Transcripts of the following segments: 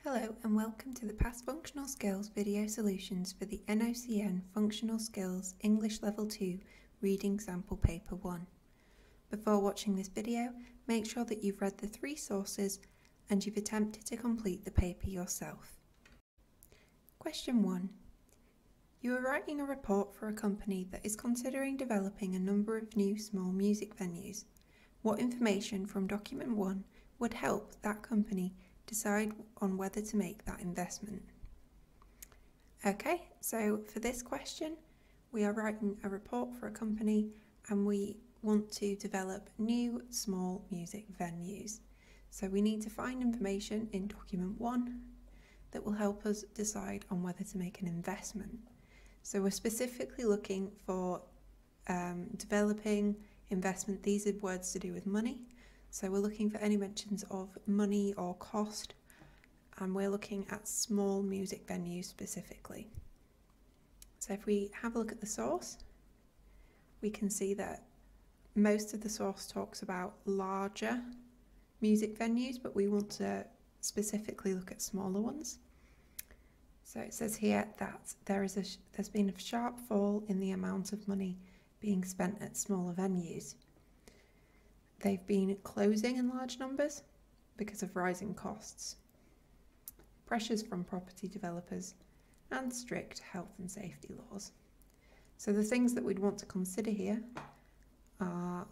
Hello and welcome to the Past Functional Skills video solutions for the NOCN Functional Skills English Level 2 Reading Sample Paper 1. Before watching this video, make sure that you've read the 3 sources and you've attempted to complete the paper yourself. Question 1. You are writing a report for a company that is considering developing a number of new small music venues. What information from document 1 would help that company decide on whether to make that investment? Okay, so for this question, we are writing a report for a company and we want to develop new small music venues. So we need to find information in document 1 that will help us decide on whether to make an investment. So we're specifically looking for developing, investment. These are words to do with money. So we're looking for any mentions of money or cost, and we're looking at small music venues specifically. So if we have a look at the source, we can see that most of the source talks about larger music venues, but we want to specifically look at smaller ones. So it says here that there's been a sharp fall in the amount of money being spent at smaller venues. They've been closing in large numbers because of rising costs, pressures from property developers, and strict health and safety laws. So the things that we'd want to consider here are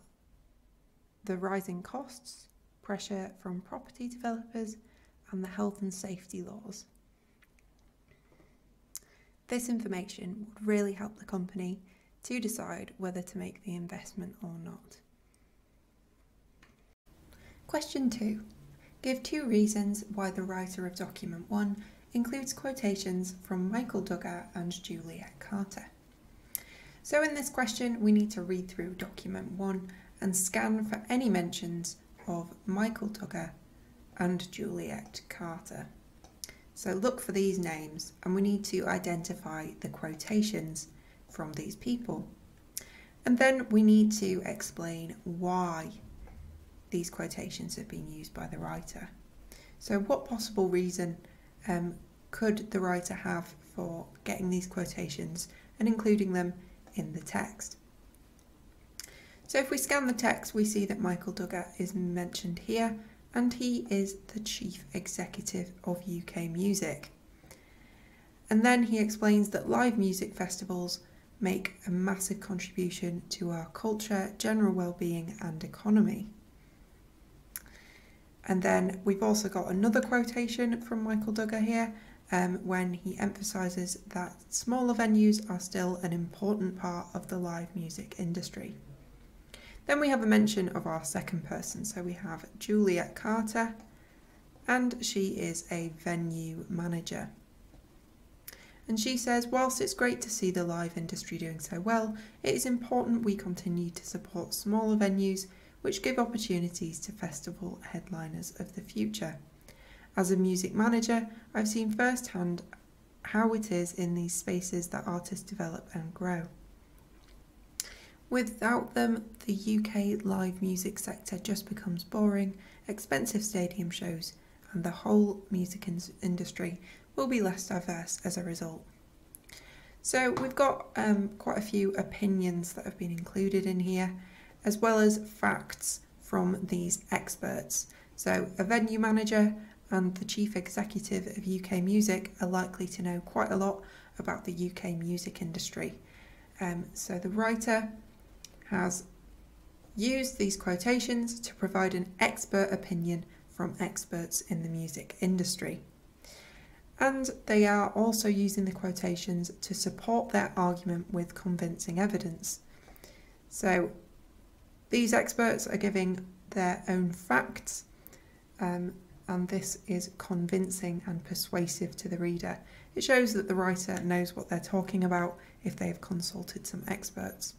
the rising costs, pressure from property developers, and the health and safety laws. This information would really help the company to decide whether to make the investment or not. Question 2. Give 2 reasons why the writer of document 1 includes quotations from Michael Duggar and Juliet Carter. So in this question, we need to read through document 1 and scan for any mentions of Michael Duggar and Juliet Carter. So look for these names and we need to identify the quotations from these people. And then we need to explain why these quotations have been used by the writer. So what possible reason could the writer have for getting these quotations and including them in the text? So if we scan the text, we see that Michael Duggar is mentioned here, and he is the Chief Executive of UK Music. And then he explains that live music festivals make a massive contribution to our culture, general well-being and economy. And then we've also got another quotation from Michael Duggar here when he emphasises that smaller venues are still an important part of the live music industry. Then we have a mention of our second person. So we have Juliet Carter, and she is a venue manager. And she says, whilst it's great to see the live industry doing so well, it is important we continue to support smaller venues which give opportunities to festival headliners of the future. As a music manager, I've seen firsthand how it is in these spaces that artists develop and grow. Without them, the UK live music sector just becomes boring, expensive stadium shows, and the whole music industry will be less diverse as a result. So we've got quite a few opinions that have been included in here, as well as facts from these experts. So a venue manager and the Chief Executive of UK Music are likely to know quite a lot about the UK music industry. So the writer has used these quotations to provide an expert opinion from experts in the music industry. And they are also using the quotations to support their argument with convincing evidence. So these experts are giving their own facts, and this is convincing and persuasive to the reader. It shows that the writer knows what they're talking about if they have consulted some experts.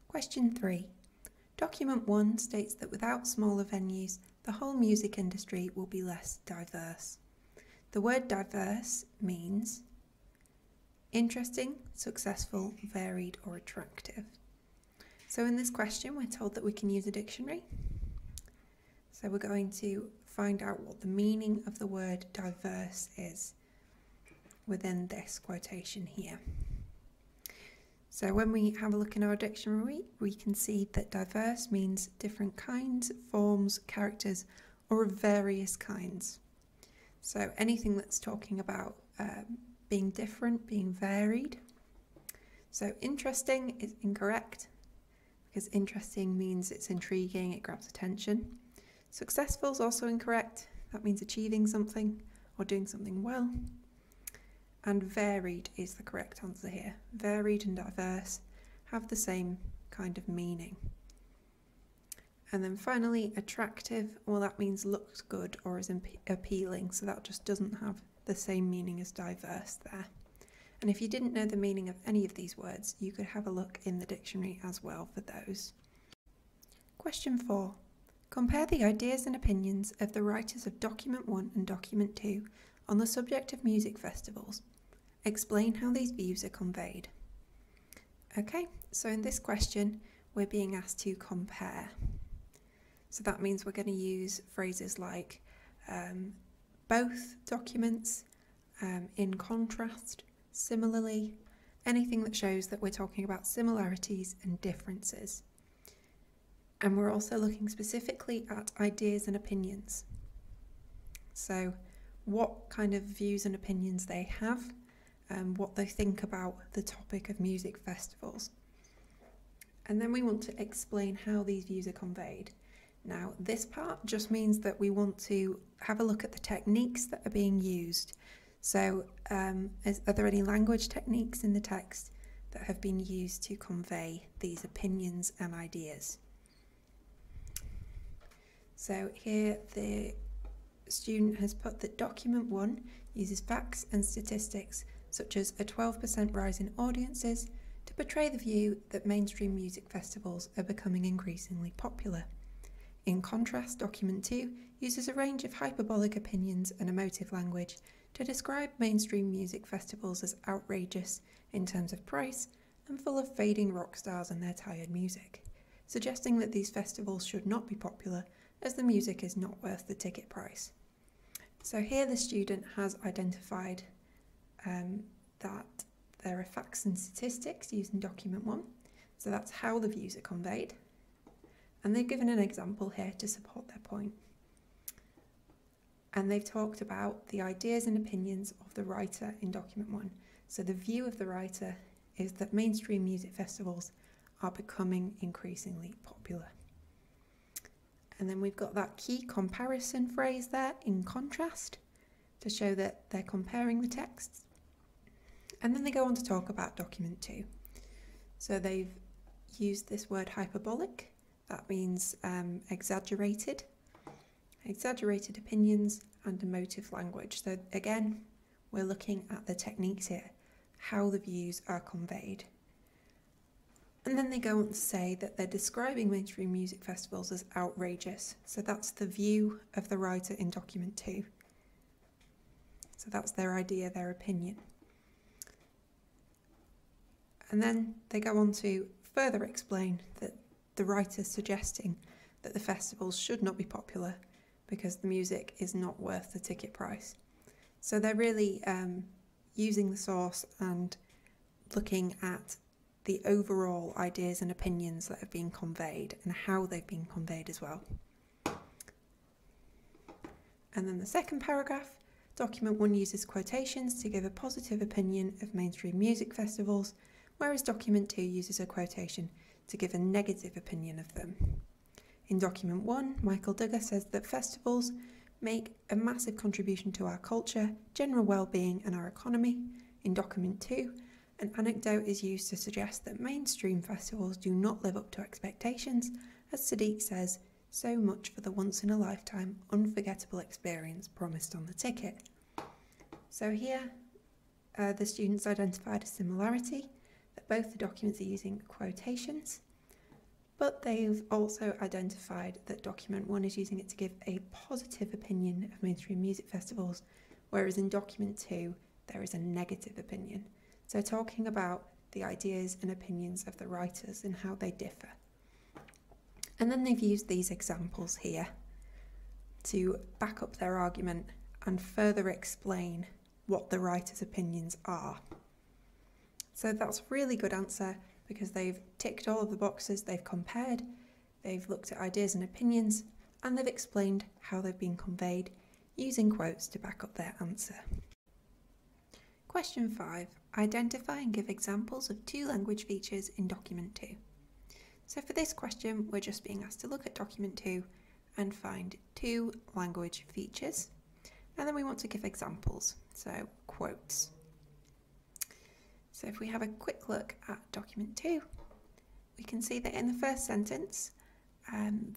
Question 3. Document 1 states that without smaller venues, the whole music industry will be less diverse. The word diverse means interesting, successful, varied or attractive. So in this question we're told that we can use a dictionary. So we're going to find out what the meaning of the word diverse is within this quotation here. So when we have a look in our dictionary, we can see that diverse means different kinds, forms, characters, or of various kinds. So anything that's talking about being different, being varied. So interesting is incorrect, because interesting means it's intriguing, it grabs attention. Successful is also incorrect. That means achieving something or doing something well. And varied is the correct answer here. Varied and diverse have the same kind of meaning. And then finally, attractive, well, that means looks good or is appealing, so that just doesn't have the same meaning as diverse there. And if you didn't know the meaning of any of these words, you could have a look in the dictionary as well for those. Question 4. Compare the ideas and opinions of the writers of Document 1 and Document 2 on the subject of music festivals. Explain how these views are conveyed. Okay, so in this question, we're being asked to compare. So that means we're going to use phrases like both documents, in contrast, similarly, anything that shows that we're talking about similarities and differences. And we're also looking specifically at ideas and opinions. So what kind of views and opinions they have, what they think about the topic of music festivals. And then we want to explain how these views are conveyed. Now, this part just means that we want to have a look at the techniques that are being used. So, are there any language techniques in the text that have been used to convey these opinions and ideas? So here the student has put that Document 1 uses facts and statistics such as a 12% rise in audiences to portray the view that mainstream music festivals are becoming increasingly popular. In contrast, Document 2 uses a range of hyperbolic opinions and emotive language to describe mainstream music festivals as outrageous in terms of price and full of fading rock stars and their tired music, suggesting that these festivals should not be popular as the music is not worth the ticket price. So here the student has identified that there are facts and statistics used in Document 1, so that's how the views are conveyed. And they've given an example here to support their point. And they've talked about the ideas and opinions of the writer in Document 1. So the view of the writer is that mainstream music festivals are becoming increasingly popular. And then we've got that key comparison phrase there, in contrast, to show that they're comparing the texts. And then they go on to talk about Document 2. So they've used this word hyperbolic. That means exaggerated opinions and emotive language. So again, we're looking at the techniques here, how the views are conveyed. And then they go on to say that they're describing mainstream music festivals as outrageous. So that's the view of the writer in Document 2. So that's their idea, their opinion. And then they go on to further explain that the writer's suggesting that the festivals should not be popular because the music is not worth the ticket price. So they're really using the source and looking at the overall ideas and opinions that have been conveyed and how they've been conveyed as well. And then the second paragraph, Document 1 uses quotations to give a positive opinion of mainstream music festivals, whereas Document 2 uses a quotation to give a negative opinion of them. In Document 1, Michael Duggar says that festivals make a massive contribution to our culture, general well-being and our economy. In Document 2, an anecdote is used to suggest that mainstream festivals do not live up to expectations, as Sadiq says, so much for the once-in-a-lifetime, unforgettable experience promised on the ticket. So here, the students identified a similarity, that both the documents are using quotations, but they've also identified that Document 1 is using it to give a positive opinion of mainstream music festivals, whereas in Document 2, there is a negative opinion. So talking about the ideas and opinions of the writers and how they differ. And then they've used these examples here to back up their argument and further explain what the writer's opinions are. So that's a really good answer because they've ticked all of the boxes, they've compared, they've looked at ideas and opinions, and they've explained how they've been conveyed using quotes to back up their answer. Question 5. Identify and give examples of 2 language features in document 2. So for this question, we're just being asked to look at document 2 and find 2 language features. And then we want to give examples, so quotes. So if we have a quick look at document 2, we can see that in the first sentence,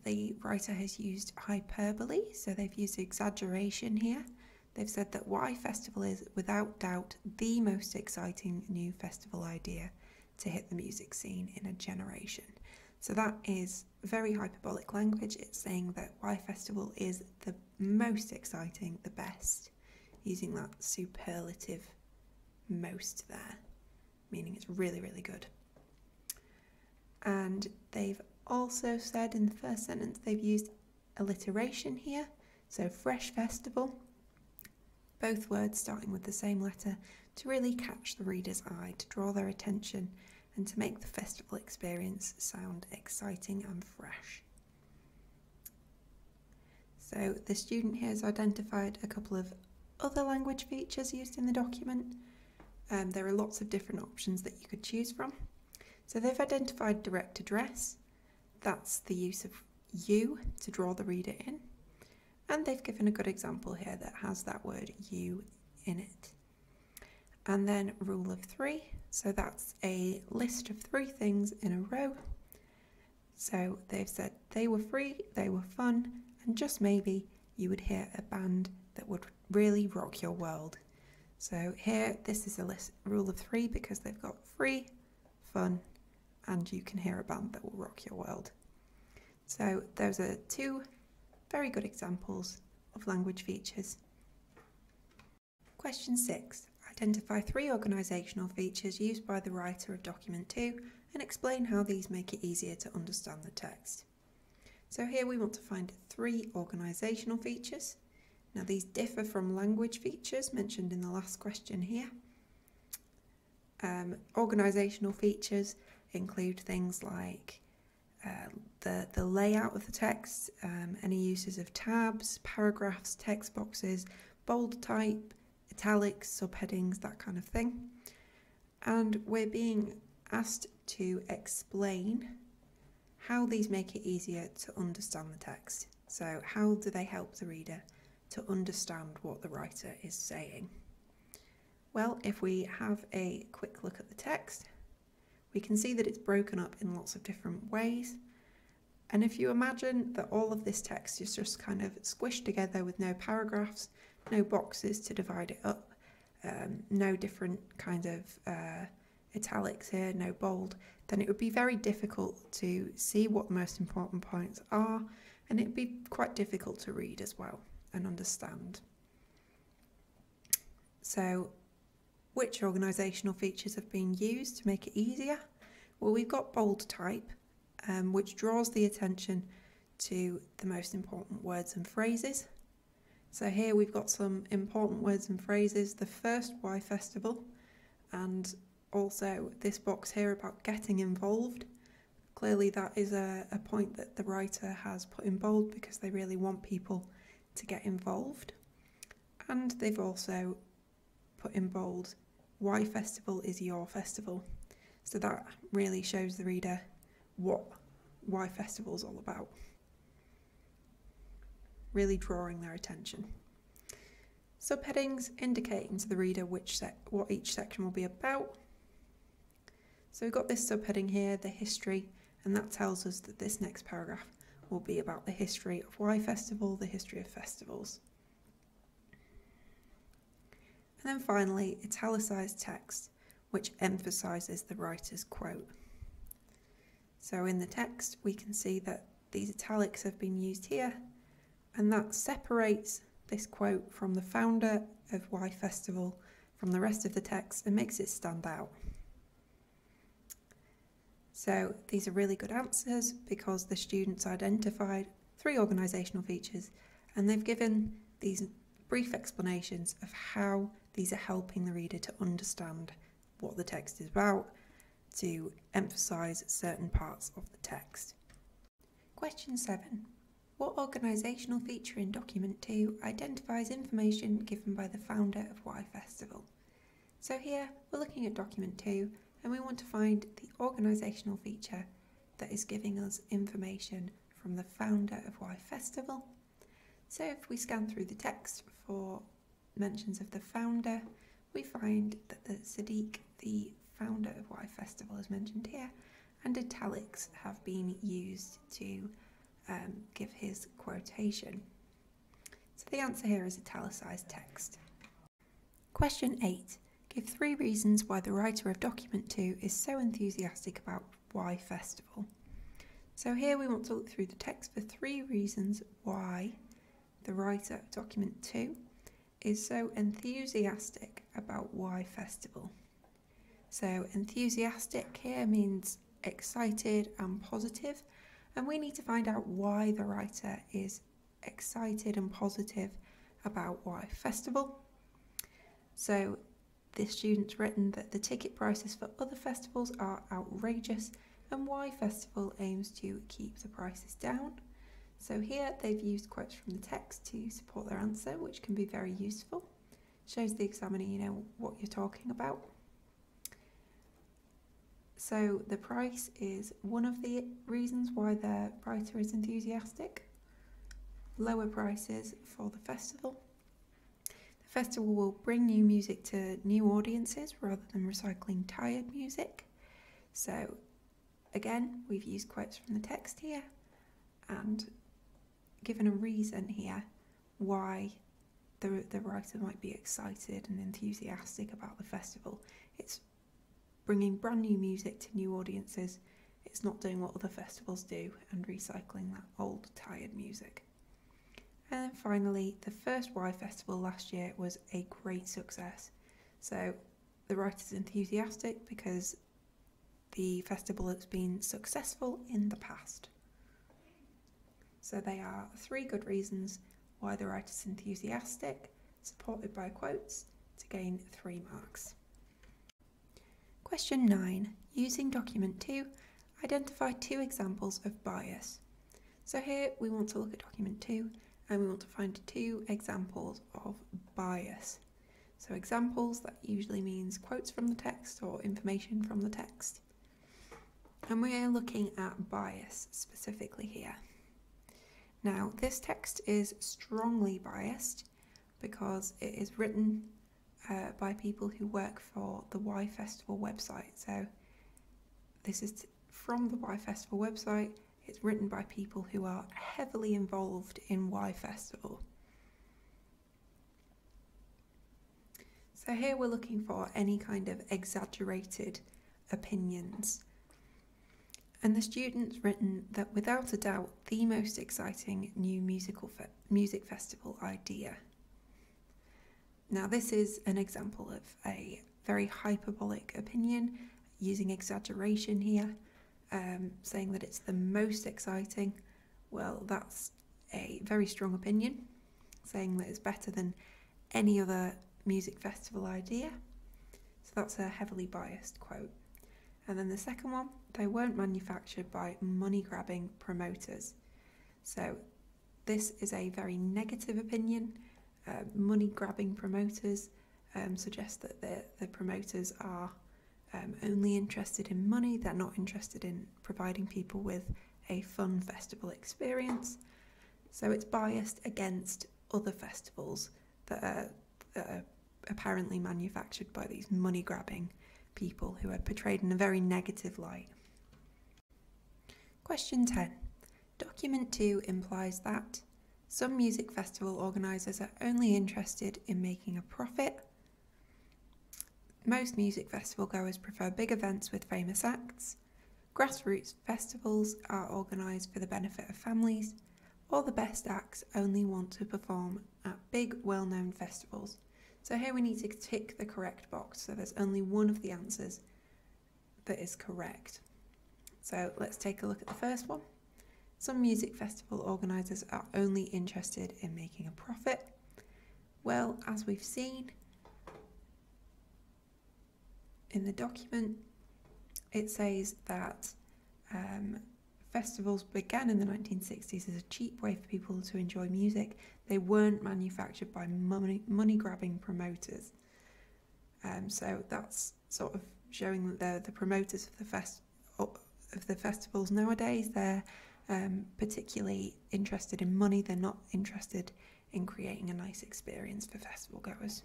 the writer has used hyperbole, so they've used exaggeration here. They've said that Y Festival is without doubt the most exciting new festival idea to hit the music scene in a generation. So that is very hyperbolic language. It's saying that Y Festival is the most exciting, the best, using that superlative most there, meaning it's really, really good. And they've also said in the first sentence they've used alliteration here, so fresh festival, both words starting with the same letter to really catch the reader's eye, to draw their attention and to make the festival experience sound exciting and fresh. So the student here has identified a couple of other language features used in the document. There are lots of different options that you could choose from. So they've identified direct address, that's the use of you to draw the reader in. And they've given a good example here that has that word you in it. And then rule of 3, so that's a list of 3 things in a row. So they've said they were free, they were fun, and just maybe you would hear a band that would really rock your world. So here, this is a rule of 3 because they've got free, fun, and you can hear a band that will rock your world. So those are 2 very good examples of language features. Question 6. Identify 3 organisational features used by the writer of document 2 and explain how these make it easier to understand the text. So here we want to find 3 organisational features. Now these differ from language features mentioned in the last question here. Organisational features include things like the layout of the text, any uses of tabs, paragraphs, text boxes, bold type, italics, subheadings, that kind of thing. And we're being asked to explain how these make it easier to understand the text. So how do they help the reader to understand what the writer is saying? Well, if we have a quick look at the text, we can see that it's broken up in lots of different ways. And if you imagine that all of this text is just kind of squished together with no paragraphs, no boxes to divide it up, no different kind of italics here, no bold, then it would be very difficult to see what the most important points are, and it'd be quite difficult to read as well and understand. So which organisational features have been used to make it easier? Well, we've got bold type, which draws the attention to the most important words and phrases. So here we've got some important words and phrases. The first Y Festival, and also this box here about getting involved. Clearly that is a point that the writer has put in bold because they really want people to get involved. And they've also put in bold, Y Festival is your festival. So that really shows the reader what Y Festival is all about. Really drawing their attention. Subheadings indicating to the reader what each section will be about. So we've got this subheading here, the history, and that tells us that this next paragraph will be about the history of Y Festival, the history of festivals. And then finally, italicised text, which emphasises the writer's quote. So in the text, we can see that these italics have been used here, and that separates this quote from the founder of Y Festival from the rest of the text and makes it stand out. So these are really good answers because the students identified 3 organisational features and they've given these brief explanations of how these are helping the reader to understand what the text is about, to emphasise certain parts of the text. Question 7. What organisational feature in document 2 identifies information given by the founder of Y Festival? So here we're looking at document 2 and we want to find the organisational feature that is giving us information from the founder of Y Festival. So if we scan through the text for mentions of the founder, we find that Sadiq, the founder of Y Festival, is mentioned here, and italics have been used to give his quotation. So the answer here is italicised text. Question 8. Give 3 reasons why the writer of document 2 is so enthusiastic about Y Festival. So here we want to look through the text for 3 reasons why the writer of document 2 is so enthusiastic about Y Festival. So enthusiastic here means excited and positive, and we need to find out why the writer is excited and positive about Y Festival. So the student's written that the ticket prices for other festivals are outrageous and Y Festival aims to keep the prices down. So here they've used quotes from the text to support their answer, which can be very useful. Shows the examiner you know what you're talking about. So the price is one of the reasons why the writer is enthusiastic. Lower prices for the festival. The festival will bring new music to new audiences rather than recycling tired music. So again, we've used quotes from the text here and given a reason here why the writer might be excited and enthusiastic about the festival. It's bringing brand new music to new audiences. It's not doing what other festivals do and recycling that old tired music. And then finally, the first Y Festival last year was a great success. So the writer's enthusiastic because the festival has been successful in the past. So they are 3 good reasons why the writer's enthusiastic, supported by quotes, to gain 3 marks. Question 9. Using document 2, identify 2 examples of bias. So here we want to look at document 2 and we want to find 2 examples of bias. So examples, that usually means quotes from the text or information from the text. And we're looking at bias specifically here. Now this text is strongly biased because it is written by people who work for the Y Festival website. So this is from the Y Festival website. It's written by people who are heavily involved in Y Festival. So here we're looking for any kind of exaggerated opinions. And the student's written that without a doubt the most exciting new music festival idea. Now this is an example of a very hyperbolic opinion, using exaggeration here, saying that it's the most exciting. Well, that's a very strong opinion, saying that it's better than any other music festival idea. So that's a heavily biased quote. And then the second one, they weren't manufactured by money-grabbing promoters. So this is a very negative opinion. Money-grabbing promoters suggest that the promoters are only interested in money. They're not interested in providing people with a fun festival experience. So it's biased against other festivals that are apparently manufactured by these money-grabbing people who are portrayed in a very negative light. Question 10. Document 2 implies that some music festival organisers are only interested in making a profit. Most music festival goers prefer big events with famous acts. Grassroots festivals are organised for the benefit of families, or the best acts only want to perform at big, well-known festivals. So here we need to tick the correct box, so there's only one of the answers that is correct. So let's take a look at the first one. Some music festival organisers are only interested in making a profit. Well, as we've seen in the document, it says that festivals began in the 1960s as a cheap way for people to enjoy music. They weren't manufactured by money-grabbing promoters. So that's sort of showing that they're the promoters of the festivals nowadays. They're particularly interested in money. They're not interested in creating a nice experience for festival goers.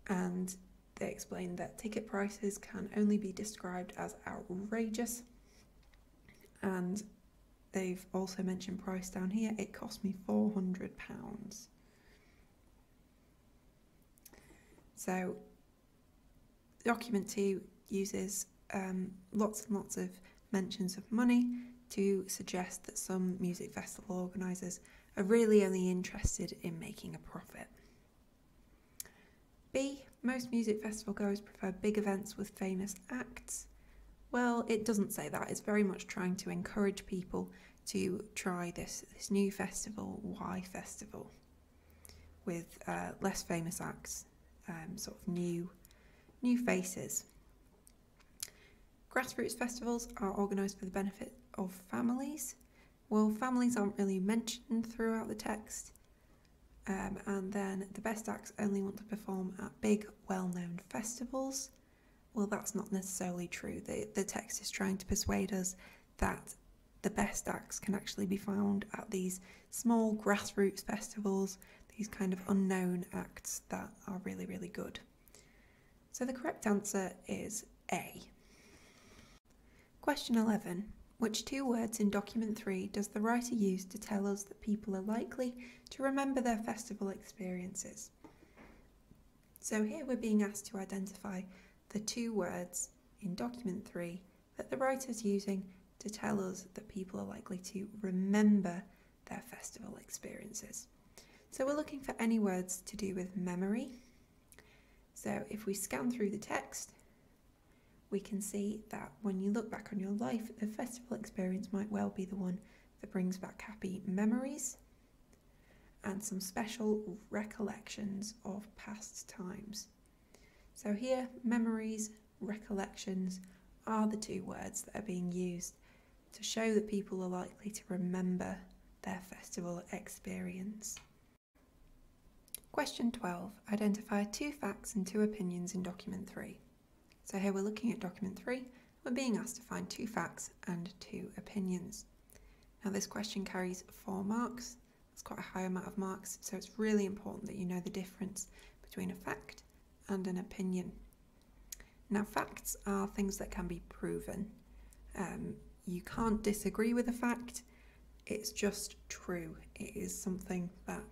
And they explained that ticket prices can only be described as outrageous. And they've also mentioned price down here. It cost me £400. So document 2 uses lots and lots of mentions of money to suggest that some music festival organisers are really only interested in making a profit. B, most music festival goers prefer big events with famous acts. Well, it doesn't say that. It's very much trying to encourage people to try this new festival, Y Festival, with less famous acts, sort of new faces. Grassroots festivals are organised for the benefit of families. Well, families aren't really mentioned throughout the text. And then the best acts only want to perform at big, well-known festivals. Well, that's not necessarily true. The text is trying to persuade us that the best acts can actually be found at these small grassroots festivals, these kind of unknown acts that are really, really good. So the correct answer is A. Question 11. Which 2 words in document 3 does the writer use to tell us that people are likely to remember their festival experiences? So here we're being asked to identify the 2 words in document 3 that the writer's using to tell us that people are likely to remember their festival experiences. So we're looking for any words to do with memory. So if we scan through the text, we can see that when you look back on your life, the festival experience might well be the one that brings back happy memories and some special recollections of past times. So here, memories, recollections are the 2 words that are being used to show that people are likely to remember their festival experience. Question 12. Identify 2 facts and 2 opinions in document 3. So here we're looking at document 3, we're being asked to find 2 facts and 2 opinions. Now this question carries 4 marks, that's quite a high amount of marks, so it's really important that you know the difference between a fact and an opinion. Now facts are things that can be proven. You can't disagree with a fact, it's just true. It is something that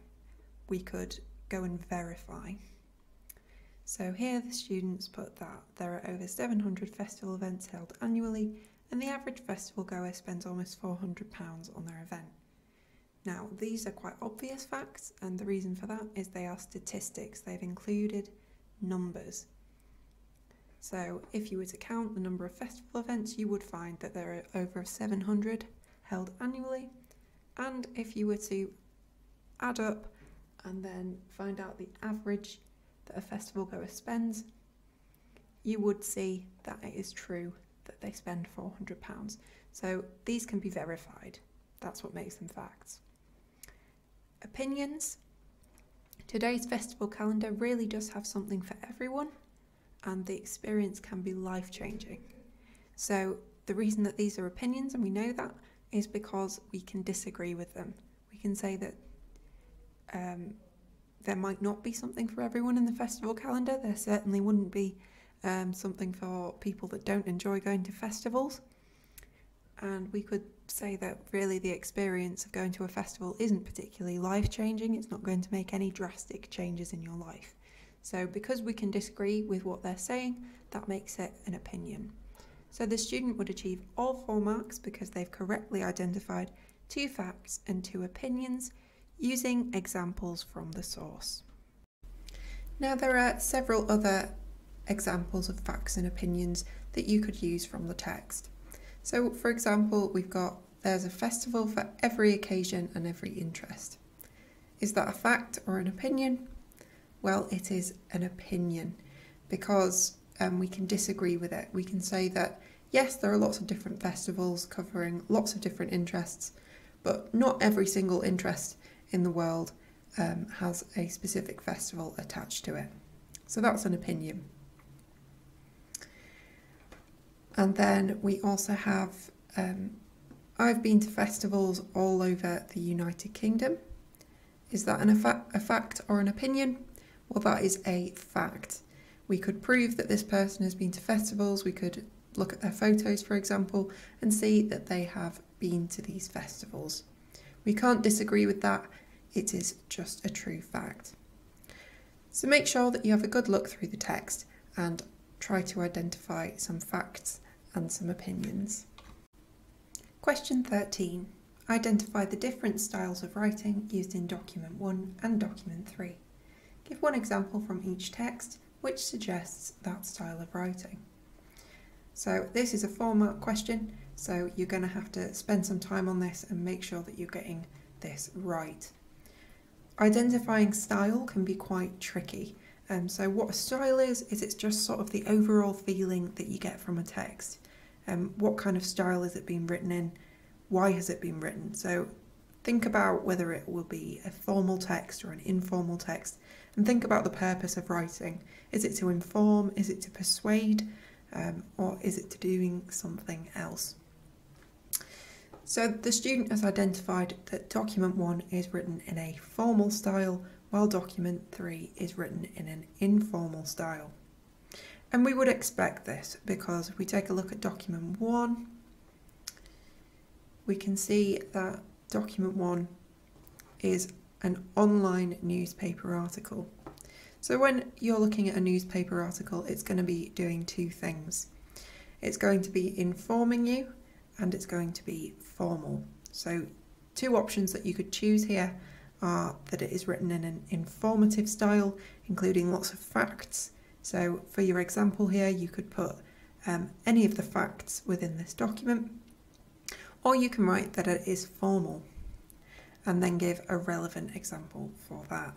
we could go and verify. So here the students put that there are over 700 festival events held annually and the average festival goer spends almost £400 on their event. Now these are quite obvious facts, and the reason for that is they are statistics. They've included numbers. So if you were to count the number of festival events, you would find that there are over 700 held annually, and if you were to add up and then find out the average that a festival goer spends, you would see that it is true that they spend £400. So these can be verified. That's what makes them facts. Opinions. Today's festival calendar really does have something for everyone, and the experience can be life-changing. So the reason that these are opinions, and we know that, is because we can disagree with them. We can say that there might not be something for everyone in the festival calendar. There certainly wouldn't be something for people that don't enjoy going to festivals. And we could say that really the experience of going to a festival isn't particularly life-changing. It's not going to make any drastic changes in your life. So because we can disagree with what they're saying, that makes it an opinion. So the student would achieve all 4 marks because they've correctly identified 2 facts and 2 opinions, using examples from the source. Now there are several other examples of facts and opinions that you could use from the text. So for example, we've got there's a festival for every occasion and every interest. Is that a fact or an opinion? Well, it is an opinion because we can disagree with it. We can say that, yes, there are lots of different festivals covering lots of different interests, but not every single interest in the world has a specific festival attached to it. So that's an opinion. And then we also have, I've been to festivals all over the United Kingdom. Is that a fact or an opinion? Well, that is a fact. We could prove that this person has been to festivals. We could look at their photos, for example, and see that they have been to these festivals. We can't disagree with that. It is just a true fact. So make sure that you have a good look through the text and try to identify some facts and some opinions. Question 13. Identify the different styles of writing used in document 1 and document 3. Give one example from each text which suggests that style of writing. So this is a format question, so you're going to have to spend some time on this and make sure that you're getting this right. Identifying style can be quite tricky. So what a style is it's just sort of the overall feeling that you get from a text. What kind of style is it being written in? Why has it been written? So think about whether it will be a formal text or an informal text, and think about the purpose of writing. Is it to inform? Is it to persuade? Or is it to doing something else? So the student has identified that document 1 is written in a formal style, while document 3 is written in an informal style. And we would expect this because if we take a look at document 1, we can see that document 1 is an online newspaper article. So when you're looking at a newspaper article, it's going to be doing two things. It's going to be informing you and it's going to be formal. So two options that you could choose here are that it is written in an informative style, including lots of facts. So for your example here, you could put any of the facts within this document, or you can write that it is formal and then give a relevant example for that.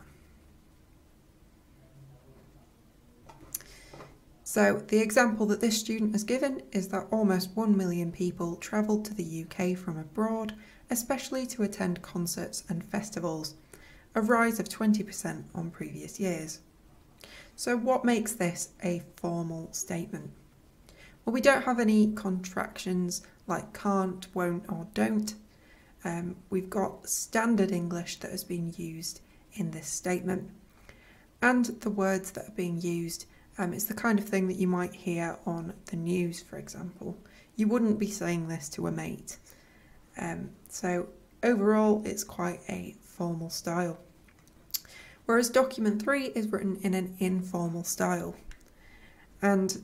So the example that this student has given is that almost 1 million people travelled to the UK from abroad, especially to attend concerts and festivals, a rise of 20% on previous years. So what makes this a formal statement? Well, we don't have any contractions like can't, won't or don't. We've got standard English that has been used in this statement. And the words that are being used, it's the kind of thing that you might hear on the news, for example. You wouldn't be saying this to a mate. So overall, it's quite a formal style. Whereas document 3 is written in an informal style. And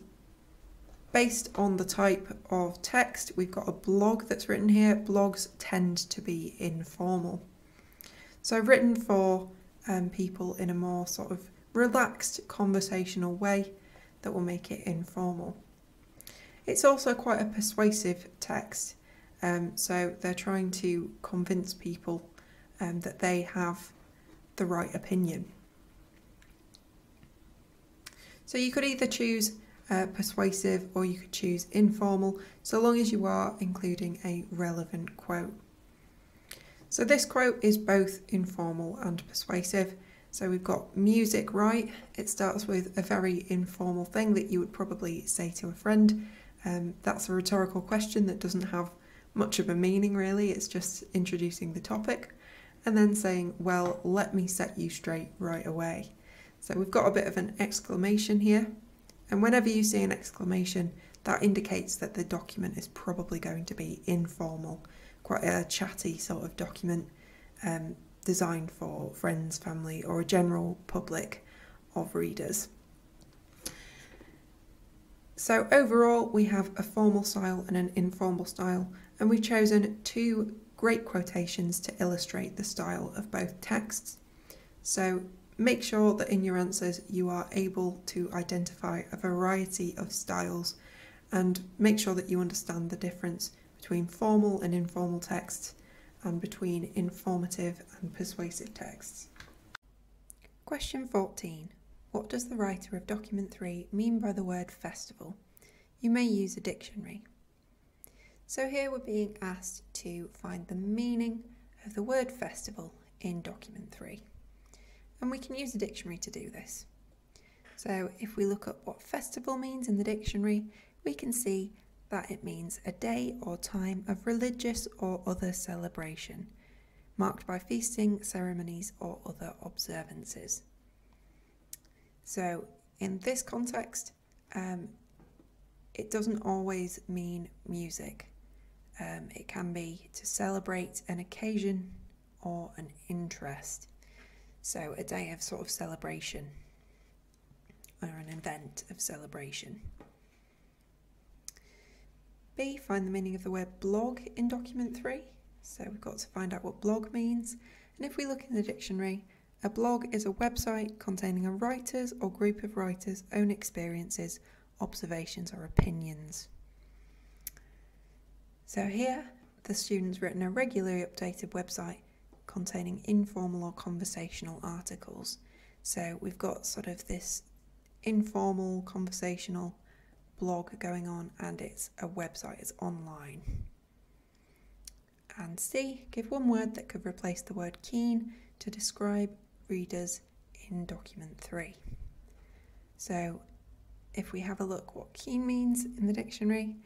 based on the type of text, we've got a blog that's written here. Blogs tend to be informal. So written for people in a more sort of relaxed conversational way that will make it informal. It's also quite a persuasive text. So they're trying to convince people that they have the right opinion. So you could either choose persuasive or you could choose informal, so long as you are including a relevant quote. So this quote is both informal and persuasive. So we've got music right. It starts with a very informal thing that you would probably say to a friend. That's a rhetorical question that doesn't have much of a meaning really, it's just introducing the topic and then saying, well, let me set you straight right away. So we've got a bit of an exclamation here, and whenever you see an exclamation, that indicates that the document is probably going to be informal, quite a chatty sort of document designed for friends, family, or a general public of readers. So overall, we have a formal style and an informal style, and we've chosen two great quotations to illustrate the style of both texts. So make sure that in your answers you are able to identify a variety of styles and make sure that you understand the difference between formal and informal texts, and between informative and persuasive texts. Question 14. What does the writer of document 3 mean by the word festival? You may use a dictionary. So here we're being asked to find the meaning of the word festival in document 3. And we can use a dictionary to do this. So if we look up what festival means in the dictionary, we can see that it means a day or time of religious or other celebration, marked by feasting, ceremonies or other observances. So in this context, it doesn't always mean music. It can be to celebrate an occasion or an interest. So a day of sort of celebration or an event of celebration. B, find the meaning of the word blog in document 3. So we've got to find out what blog means. And if we look in the dictionary, a blog is a website containing a writer's or group of writers' own experiences, observations or opinions. So here, the student's written a regularly updated website containing informal or conversational articles. So we've got sort of this informal conversational blog going on, and it's a website, it's online. And C, give one word that could replace the word keen to describe readers in document 3. So if we have a look what keen means in the dictionary,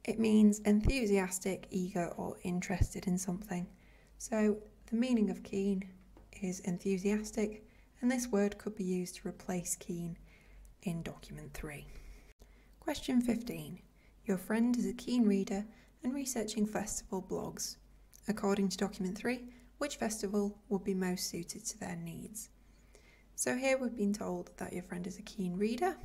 it means enthusiastic, eager or interested in something. So the meaning of keen is enthusiastic, and this word could be used to replace keen in document 3. Question 15. Your friend is a keen reader and researching festival blogs. According to document 3, which festival would be most suited to their needs? So here we've been told that your friend is a keen reader.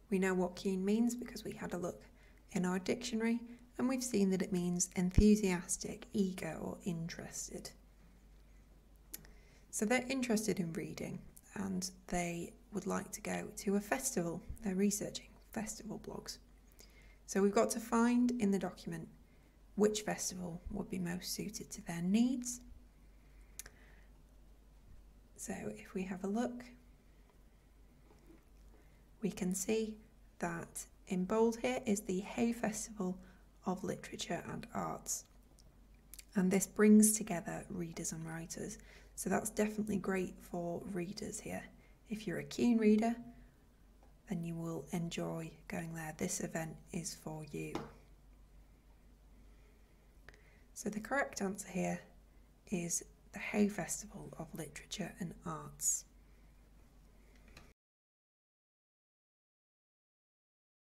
We know what keen means because we had a look in our dictionary, and we've seen that it means enthusiastic, eager or interested. So they're interested in reading and they would like to go to a festival. They're researching festival blogs. So we've got to find in the document which festival would be most suited to their needs. So if we have a look, we can see that in bold here is the Hay Festival of Literature and Arts. And this brings together readers and writers. So that's definitely great for readers here. If you're a keen reader, then you will enjoy going there. This event is for you. So the correct answer here is the Hay Festival of Literature and Arts.